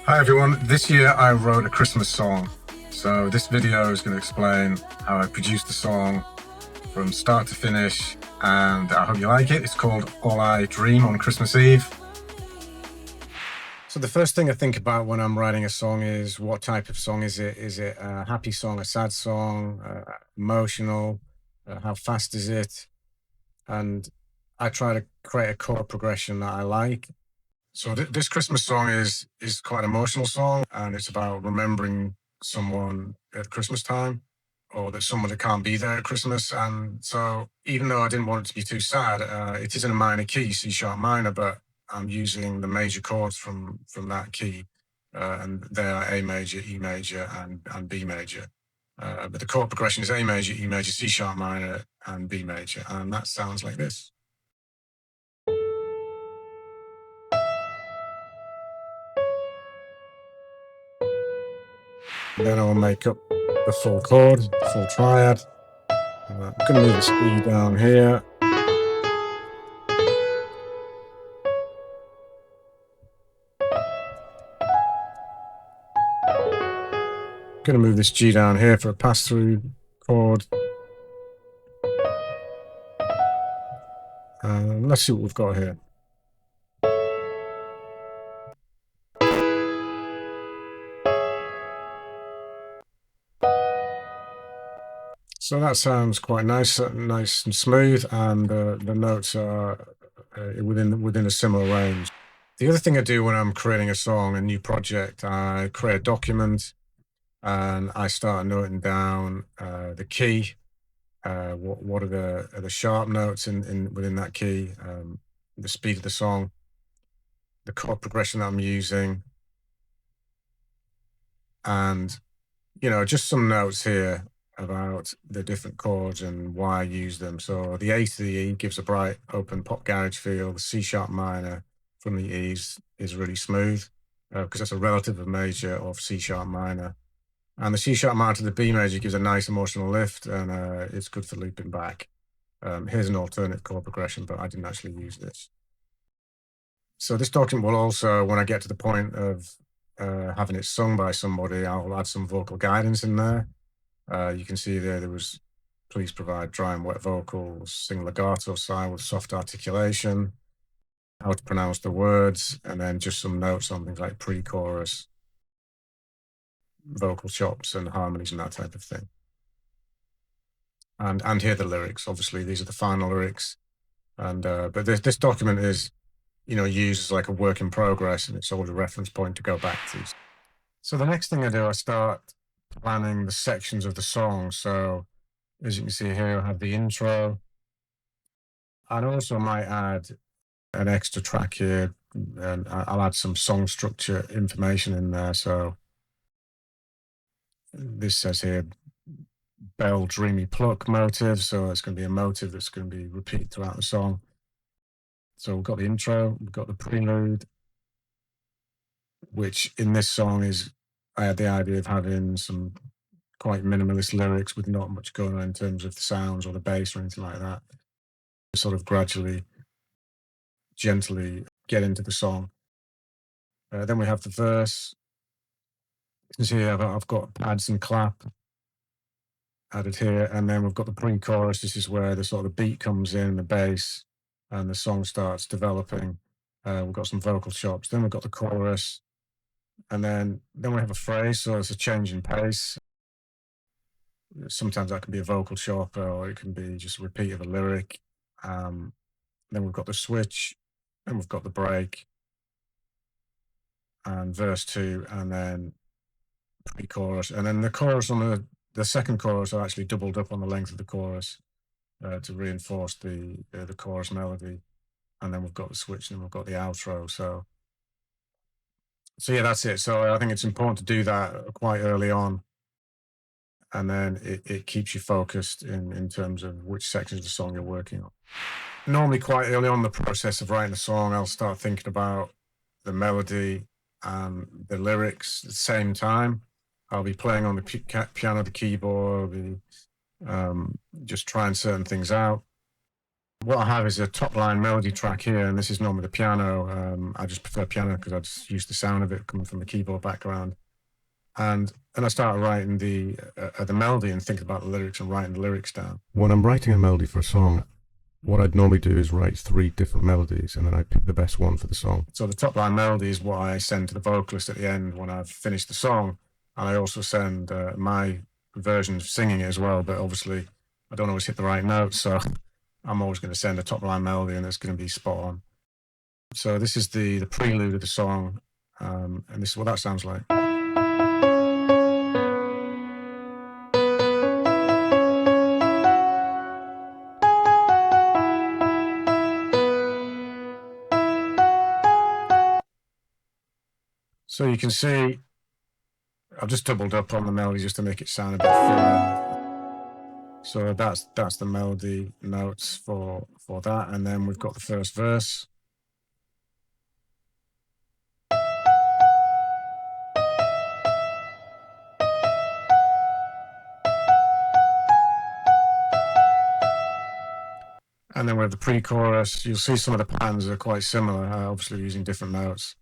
Hi everyone, this year I wrote a Christmas song. So this video is going to explain how I produced the song from start to finish, and I hope you like it. It's called All I Dream on Christmas Eve. So the first thing I think about when I'm writing a song is what type of song is it? Is it a happy song, a sad song, emotional? How fast is it? And I try to create a chord progression that I like. So this Christmas song is quite an emotional song, and it's about remembering someone at Christmas time, or that someone that can't be there at Christmas. And so, even though I didn't want it to be too sad, it is in a minor key, C sharp minor, but I'm using the major chords from that key, and they are A major, E major, and B major. But the chord progression is A major, E major, C sharp minor, and B major, and that sounds like this. Then I'll make up the full chord, full triad. I'm going to move this E down here. Going to move this G down here for a pass-through chord. Let's see what we've got here. So that sounds quite nice and smooth, and the notes are within a similar range. The other thing I do when I'm creating a song, a new project, I create a document, and I start noting down the key. What are the sharp notes within that key, the speed of the song, the chord progression that I'm using, and just some notes here about the different chords and why I use them. So the A to the E gives a bright, open pop garage feel. The C sharp minor from the E's is really smooth because that's a relative of major of C sharp minor. And the C sharp minor to the B major gives a nice emotional lift, and it's good for looping back. Here's an alternate chord progression, but I didn't actually use this. So this document will also, when I get to the point of having it sung by somebody, I'll add some vocal guidance in there. You can see there was, please provide dry and wet vocals, sing legato style with soft articulation, how to pronounce the words, and then just some notes on things like pre-chorus, vocal chops and harmonies and that type of thing. And here are the lyrics. Obviously, these are the final lyrics. And but this document is, used as like a work in progress, and it's always a reference point to go back to. So the next thing I do, I start planning the sections of the song. So as you can see here, I have the intro. I'd also might add an extra track here, and I'll add some song structure information in there. So this says here, bell dreamy pluck motive. So it's going to be a motive that's going to be repeated throughout the song. So we've got the intro, we've got the prelude, which in this song I had the idea of having some quite minimalist lyrics with not much going on in terms of the sounds or the bass or anything like that. Sort of gradually, gently get into the song. Then we have the verse. You can see I've got pads and clap added here, and then we've got the pre-chorus. This is where the sort of beat comes in, the bass, and the song starts developing. We've got some vocal chops. Then we've got the chorus, and then we have a phrase. So it's a change in pace. Sometimes that can be a vocal chop, or it can be just a repeat of a lyric. Then we've got the switch, and we've got the break, and verse 2, and then pre-chorus, and then the chorus on the second chorus are actually doubled up on the length of the chorus to reinforce the chorus melody, and then we've got the switch, and we've got the outro. So yeah, that's it. So I think it's important to do that quite early on, and then it keeps you focused in terms of which sections of the song you're working on. Normally, quite early on in the process of writing a song, I'll start thinking about the melody and the lyrics at the same time. I'll be playing on the piano, the keyboard, just trying certain things out. What I have is a top line melody track here, and this is normally the piano. I just prefer piano because I just use the sound of it coming from the keyboard background. And I start writing the melody and thinking about the lyrics and writing the lyrics down. When I'm writing a melody for a song, what I'd normally do is write 3 different melodies, and then I pick the best one for the song. So the top line melody is what I send to the vocalist at the end when I've finished the song, and I also send my version of singing it as well. But obviously, I don't always hit the right notes, so I'm always going to send a top line melody, and it's going to be spot on. So this is the prelude of the song, and this is what that sounds like. So you can see I've just doubled up on the melody just to make it sound a bit fuller. So that's the melody notes for that, and then we've got the first verse. And then we have the pre-chorus. You'll see some of the patterns are quite similar, obviously using different notes.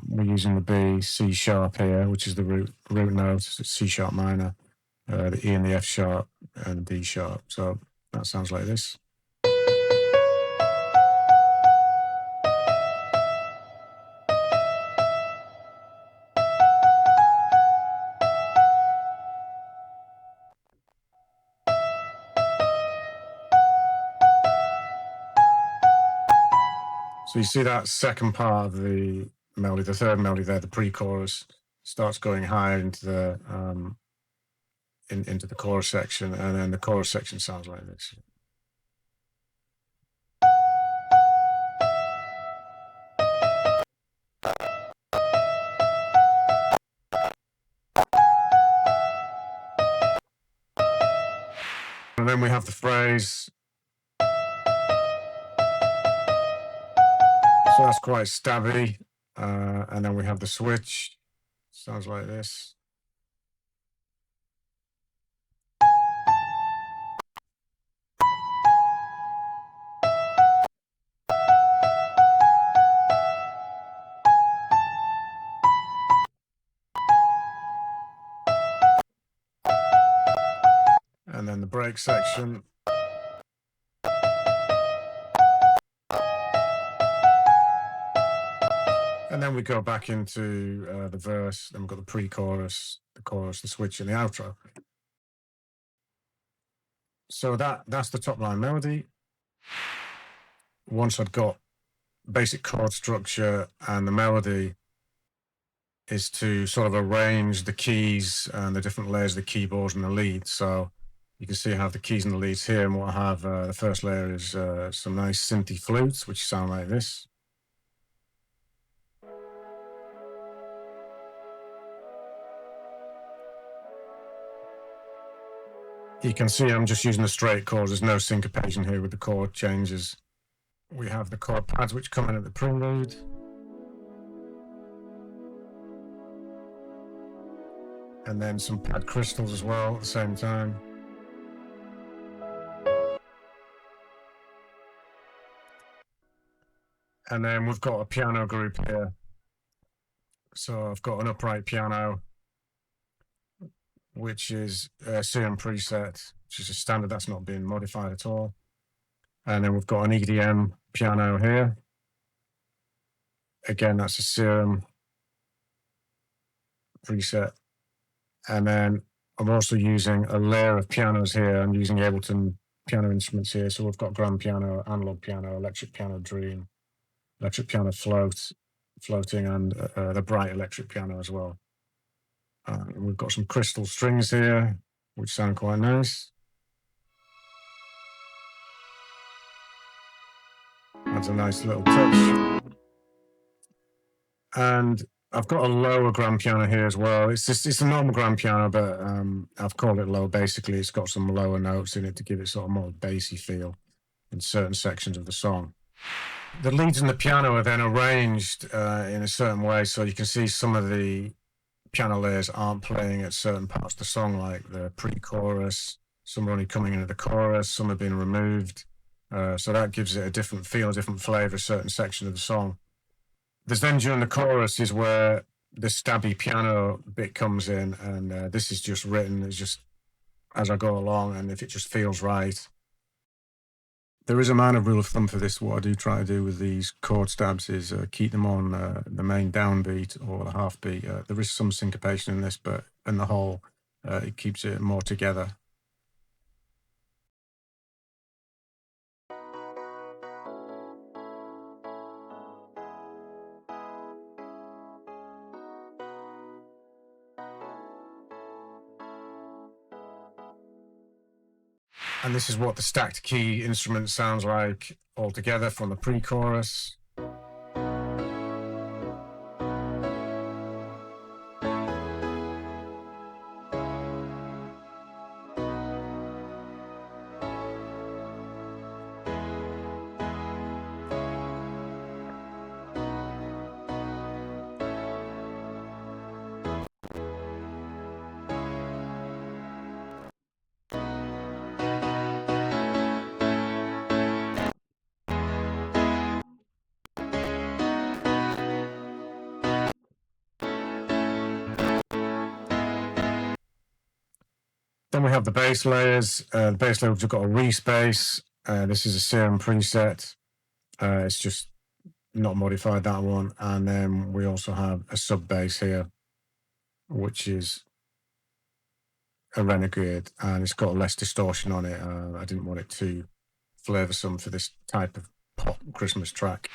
We're using the B, C sharp here, which is the root note. So it's C sharp minor, the E and the F sharp, and the D sharp. So that sounds like this. So you see that second part of the melody, the third melody there, the pre-chorus, starts going higher into the into the chorus section, and then the chorus section sounds like this. And then we have the phrase. So that's quite stabby. And then we have the switch. Sounds like this. And then the break section. And then we go back into the verse. Then we've got the pre-chorus, the chorus, the switch, and the outro. So that's the top line melody. Once I've got basic chord structure and the melody, is to sort of arrange the keys and the different layers of the keyboards and the leads. So you can see I have the keys and the leads here, and what I have, the first layer is some nice synthy flutes, which sound like this. You can see I'm just using the straight chords. There's no syncopation here with the chord changes. We have the chord pads which come in at the prelude. And then some pad crystals as well at the same time. And then we've got a piano group here. So I've got an upright piano, which is a CM preset, which is a standard that's not been modified at all. And then we've got an EDM piano here. Again, that's a CM preset. And then I'm also using a layer of pianos here. I'm using Ableton piano instruments here. So we've got grand piano, analog piano, electric piano Dream, electric piano floating, and the bright electric piano as well. We've got some crystal strings here, which sound quite nice. That's a nice little touch. And I've got a lower grand piano here as well. It's a normal grand piano, but I've called it low. Basically, it's got some lower notes in it to give it sort of more bassy feel in certain sections of the song. The leads and the piano are then arranged in a certain way, so you can see some of the piano layers aren't playing at certain parts of the song, like the pre-chorus. Some are only coming into the chorus, some have been removed. So that gives it a different feel, a different flavour, a certain section of the song. There's then during the chorus is where the stabby piano bit comes in, and this is just written as just as I go along, and if it just feels right. There is a minor rule of thumb for this. What I do try to do with these chord stabs is keep them on the main downbeat or the half beat. There is some syncopation in this, but in the whole, it keeps it more together. And this is what the stacked key instrument sounds like altogether from the pre-chorus. Then we have the bass layers. The bass layer, we've got a Reese bass. This is a Serum preset. It's just not modified, that one. And then we also have a sub bass here, which is a Renegade, and it's got less distortion on it. I didn't want it too flavoursome for this type of pop Christmas track.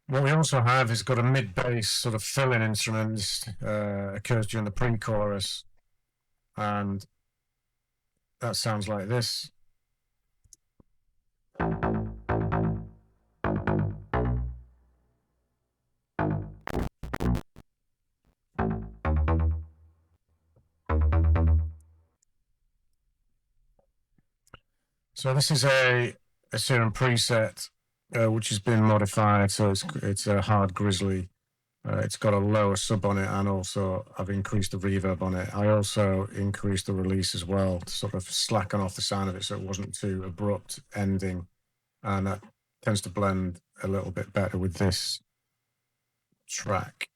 What we also have is got a mid-bass sort of fill-in instrument. This occurs during the pre-chorus, and that sounds like this. So this is a Serum preset, which has been modified. So it's a hard grizzly. It's got a lower sub on it, and also I've increased the reverb on it. I also increased the release as well to sort of slacken off the sound of it so it wasn't too abrupt ending. And that tends to blend a little bit better with this track.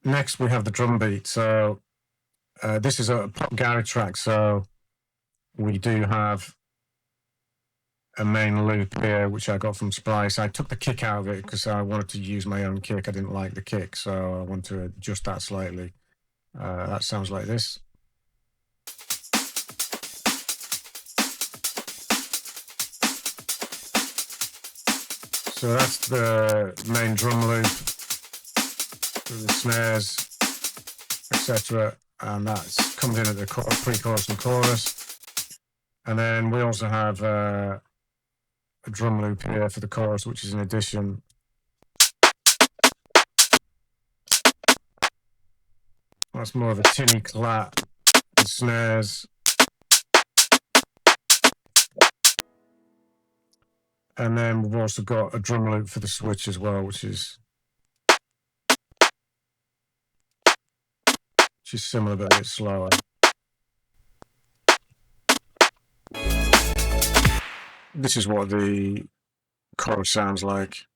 Next, we have the drum beat. So this is a pop garage track. So we do have a main loop here, which I got from Splice. I took the kick out of it because I wanted to use my own kick. I didn't like the kick, so I want to adjust that slightly. That sounds like this. So that's the main drum loop, the snares, etc. And that comes in at the pre-chorus and chorus. And then we also have a drum loop here for the chorus, which is an addition. That's more of a tinny clap with snares. And then we've also got a drum loop for the switch as well, which is similar but a bit slower. This is what the chorus sounds like.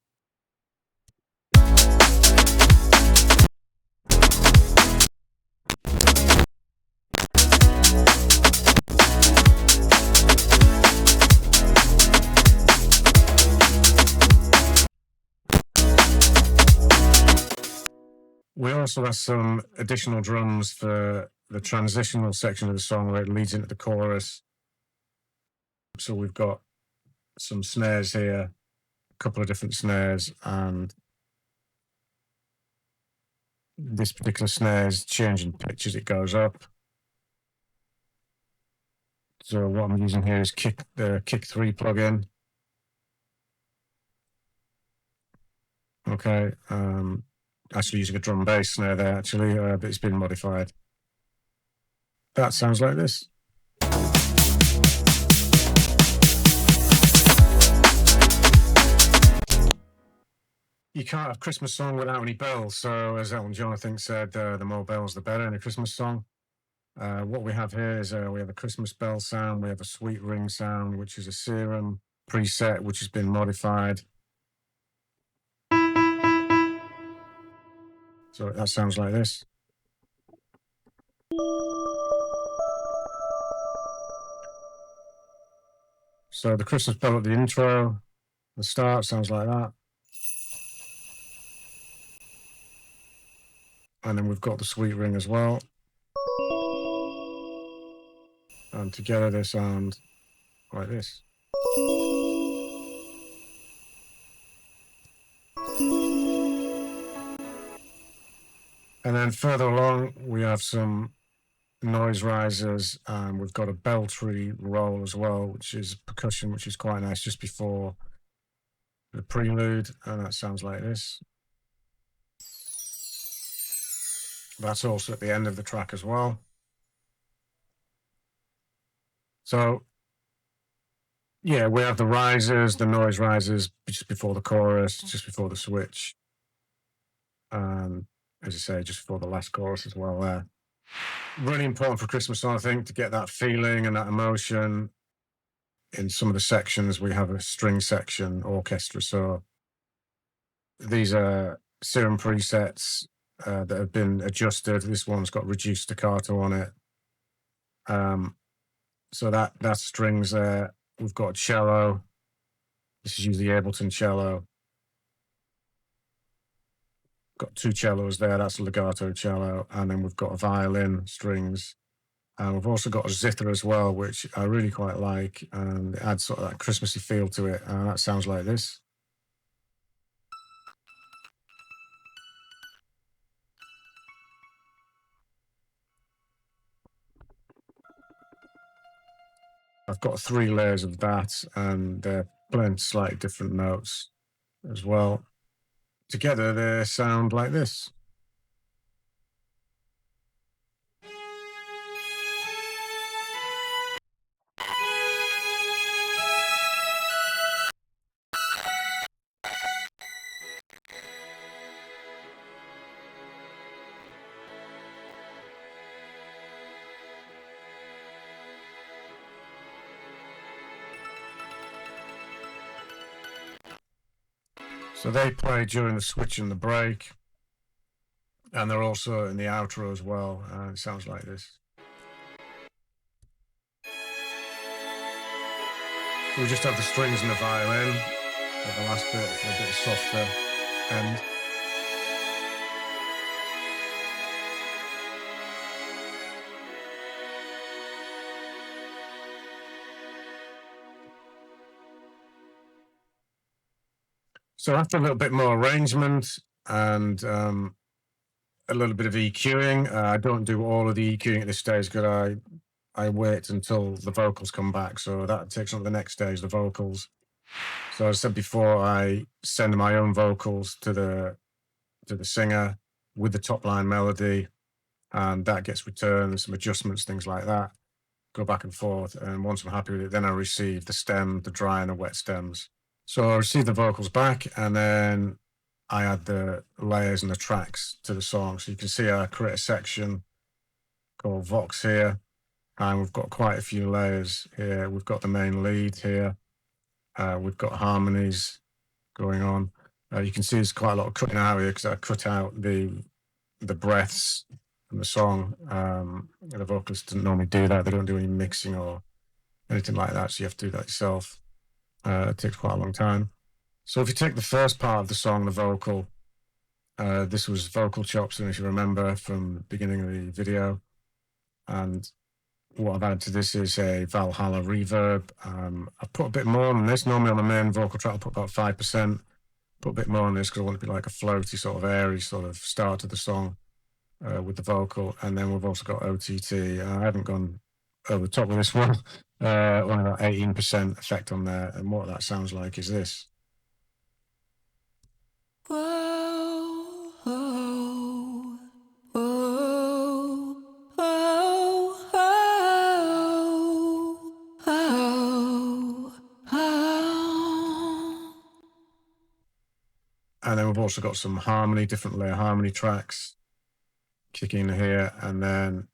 We also have some additional drums for the transitional section of the song where it leads into the chorus. So we've got some snares here, a couple of different snares, and this particular snare is changing pitch as it goes up. So what I'm using here is the Kick 3 plugin. Okay, actually using a drum bass snare there actually, but it's been modified. That sounds like this. You can't have a Christmas song without any bells. So as Elton John, I think, said, the more bells, the better in a Christmas song. What we have here is we have a Christmas bell sound, we have a sweet ring sound, which is a Serum preset, which has been modified. So that sounds like this. So the Christmas bell at the intro, the start sounds like that. And then we've got the sweet ring as well. And together they sound like this. And then further along, we have some noise risers, and we've got a bell tree roll as well, which is percussion, which is quite nice just before the prelude, and that sounds like this. That's also at the end of the track as well. So yeah, we have the risers, the noise risers just before the chorus, just before the switch, and as I say, just before the last chorus as well there. Really important for Christmas song, I think, to get that feeling and that emotion. In some of the sections, we have a string section, orchestra. So these are Serum presets that have been adjusted. This one's got reduced staccato on it. So that's strings there. We've got a cello. This is usually Ableton cello. Got two cellos there. That's a legato cello. And then we've got a violin strings. And we've also got a zither as well, which I really quite like. And it adds sort of that Christmassy feel to it. And that sounds like this. I've got 3 layers of that, and they're playing slightly different notes as well. Together, they sound like this. So they play during the switch and the break, and they're also in the outro as well. It sounds like this. We just have the strings and the violin at the last bit for a bit of softer end. So after a little bit more arrangement and a little bit of EQing, I don't do all of the EQing at this stage because I wait until the vocals come back. So that takes on the next stage, the vocals. So as I said before, I send my own vocals to the singer with the top line melody, and that gets returned, some adjustments, things like that, go back and forth. And once I'm happy with it, then I receive the stem, the dry and the wet stems. So I receive the vocals back, and then I add the layers and the tracks to the song. So you can see I create a section called Vox here, and we've got quite a few layers here. We've got the main lead here. We've got harmonies going on. You can see there's quite a lot of cutting out here because I cut out the breaths from the song. The vocalists don't normally do that. They don't do any mixing or anything like that, so you have to do that yourself. It takes quite a long time. So if you take the first part of the song, the vocal, this was vocal chops, and if you remember from the beginning of the video, and what I've added to this is a Valhalla reverb. I put a bit more on this. Normally on the main vocal track, I'll put about 5%. Put a bit more on this because I want it to be like a floaty, sort of airy sort of start to the song with the vocal. And then we've also got OTT. I haven't gone over the top of this one. Only about 18% effect on there. And what that sounds like is this. Whoa, whoa, whoa, whoa, whoa, whoa. And then we've also got some harmony, different layer harmony tracks kicking in here. And then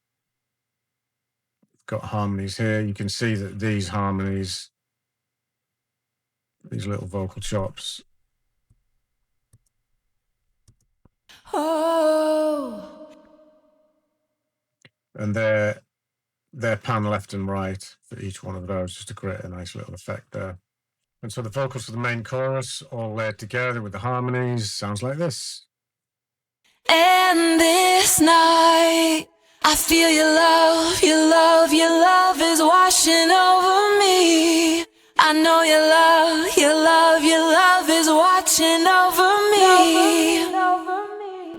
got harmonies here. You can see that these harmonies, these little vocal chops, Oh, and they're pan left and right for each one of those, just to create a nice little effect there. And so the vocals for the main chorus, all layered together with the harmonies, sounds like this. and this night I feel your love, your love, your love is washing over me. I know your love, your love, your love is watching over me.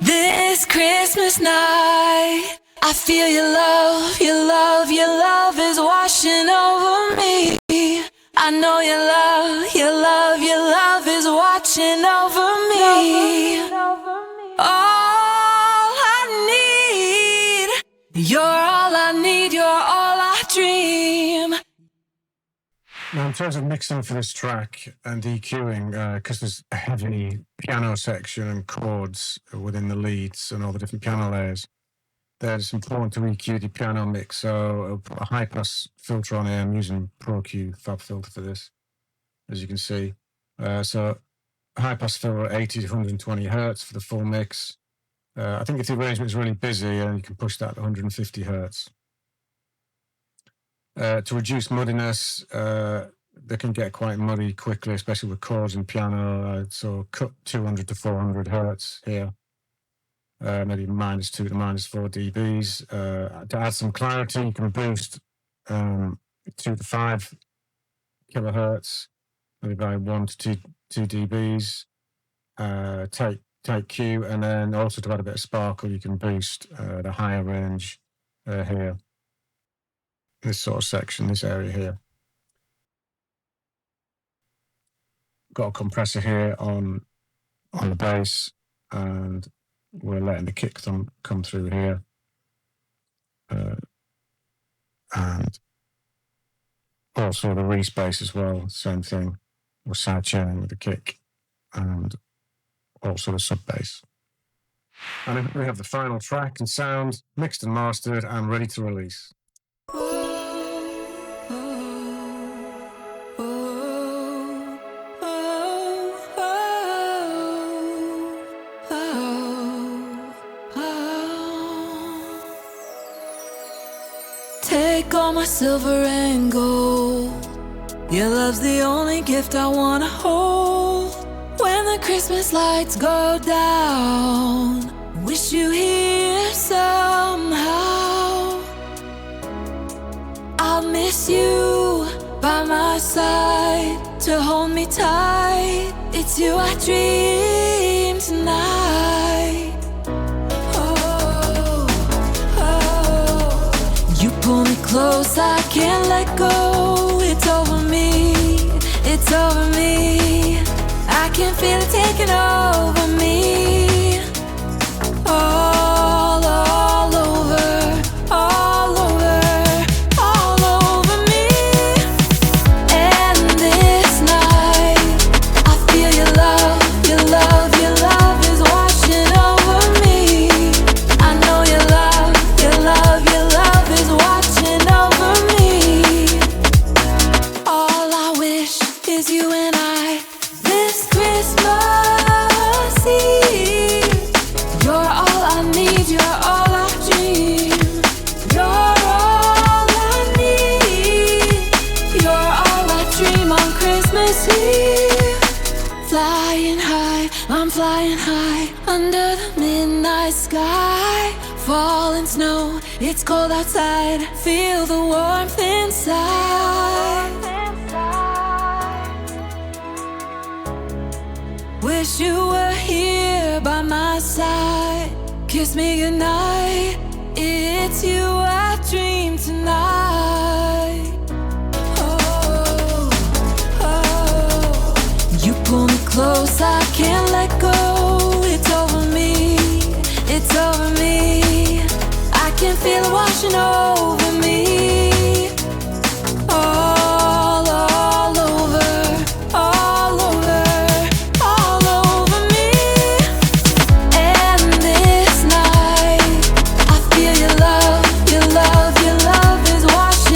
This Christmas night, I feel your love, your love, your love is washing over me. I know your love, your love, your love is watching over me. All I need, you're all I need, you're all I dream. Now, in terms of mixing for this track and EQing, because there's a heavy piano section and chords within the leads and all the different piano layers, then it's important to EQ the piano mix. So I'll put a high pass filter on here. I'm using Pro-Q Fab Filter for this, as you can see. So high pass filter 80 to 120 hertz for the full mix. I think if the arrangement is really busy, you can push that to 150 hertz. To reduce muddiness, they can get quite muddy quickly, especially with chords and piano. So cut 200 to 400 hertz here, maybe -2 to -4 dBs. To add some clarity, you can boost 2 to 5 kilohertz, maybe by 1 to 2 dBs. Take Q, and then also to add a bit of sparkle, you can boost the higher range here. This sort of section, this area here. Got a compressor here on the bass, and we're letting the kick come through here. And also the re-space as well, same thing. We're side chaining with the kick and also the sub bass. And then we have the final track and sound mixed and mastered and ready to release. Take all my silver and gold. Your love's the only gift I wanna hold. When the Christmas lights go down, wish you here somehow. I'll miss you by my side to hold me tight. It's you I dream tonight. Oh, oh. You pull me close, I can't let go. It's over me, it's over me. I can feel it taking over me. All over, all over, all over me. And this night, I feel your love, your love, your love is washing over me. I know your love, your love, your love is watching over me. All I wish is you and I this Christmas Eve. You're all I need, you're all I dream. You're all I need, you're all I dream on Christmas Eve. Flying high, I'm flying high under the midnight sky. Falling snow, it's cold outside. Feel the warmth inside. Wish you were here by my side. Kiss me goodnight. It's you I dream tonight. Oh, oh. You pull me close, I can't let go. It's over me, it's over me. I can feel it washing over me. All over, all over, all over me. And this night, I feel your love, your love, your love is washing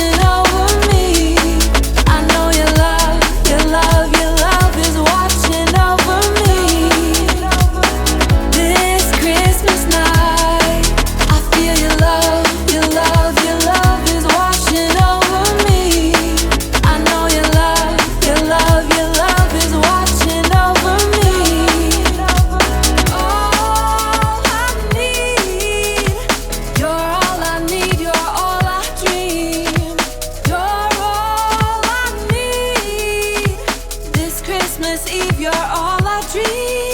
Christmas Eve, you're all I dream.